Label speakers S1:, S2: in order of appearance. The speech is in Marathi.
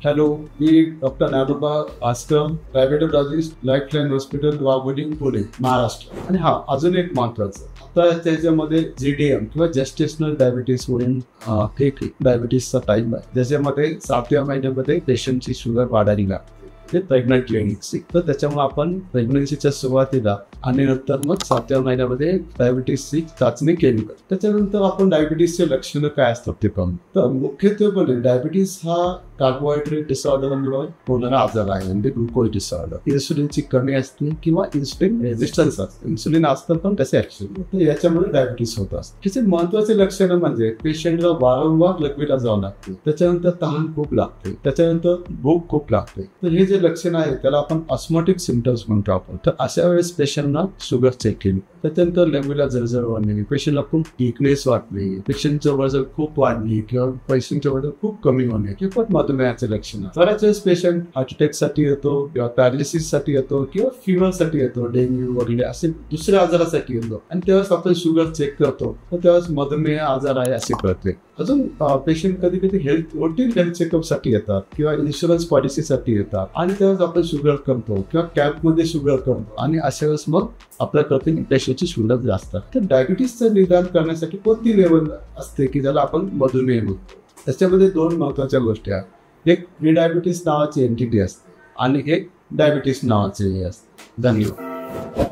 S1: हॅलो, मी doctor Dnyanoba Askram, diabetologist, Lifeline hospital, Wagholi, Pune, Maharashtra. आणि अजून एक महत्वाचं, तर त्याच्यामध्ये GDM किंवा जेस्टेशनल डायबिटीस म्हणून एक डायबिटीसचा टाईप आहे, ज्याच्यामध्ये 7व्या महिन्यामध्ये पेशंटची शुगर वाढायला लागते. ते प्रेग्नंट क्लिनिक्स, तर त्याच्यामुळे आपण प्रेग्नन्सीच्या सुरुवातीला आणि नंतर मग 7व्या महिन्यामध्ये डायबिटीसची चाचणी केली. त्याच्यानंतर आपण डायबिटीसचे लक्षणं काय असतात ते पाहू. तर मुख्यत्वेपणे डायबिटीस हा कार्बोहायड्रेट डिसऑर्डरमुळे होणारा आजार आहे, म्हणजे ग्लुकोज डिसऑर्डर. इन्सुलिनची कमी असते किंवा इन्सुलिन रेझिस्टन्स असते. इन्सुलिन असतं पण कसे ऍक्च्युअली, तर याच्यामुळे डायबिटीस होत असते. त्याचे महत्वाचे लक्षणं म्हणजे पेशंटला वारंवार लघवीला जावं लागते, त्याच्यानंतर तहान खूप लागते, त्याच्यानंतर भूक खूप लागते. तर हे जे लक्षण आहे त्याला आपण ऑस्मोटिक सिम्पटम्स म्हणतो आपण. तर अशा वेळेस पेशंटना शुगर चेक केली, त्याच्यानंतर लघवीला जळजळ वाढली, पेशंटला खूप वीकनेस वाटली, पेशंटचं वजन खूप वाढली किंवा पेशंटचं वजन खूप कमी होणे, हे पण मधुमेहाचे लक्षण. बऱ्याच वेळेस पेशंट हार्ट अटॅक साठी येतो किंवा पॅरालिसिस साठी येतो किंवा फिवर साठी येतो, डेंग्यू वगैरे असे दुसऱ्या आजारासाठी येतो, आणि तेव्हाच आपण शुगर चेक करतो, तर तेव्हाच मधुमेह आजार आहे असे कळते. अजून पेशंट कधी कधी रूटीन हेल्थ चेकअप साठी येतात किंवा इन्शुरन्स पॉलिसीसाठी येतात, आणि तेव्हाच आपण शुगर करतो किंवा कॅम्पमध्ये शुगर करतो, आणि अशा वेळेस मग आपल्याकडे पेशंटची शुगर जास्त. तर डायबिटीसचं निदान करण्यासाठी कोणती लेवल असते की ज्याला आपण मधुमेह म्हणतो. त्याच्यामध्ये 2 महत्वाच्या गोष्टी आहेत. एक प्री डायबिटीस नावाची एंटिटी असते आणि एक डायबिटीस नावाचे हे असते. धन्यवाद.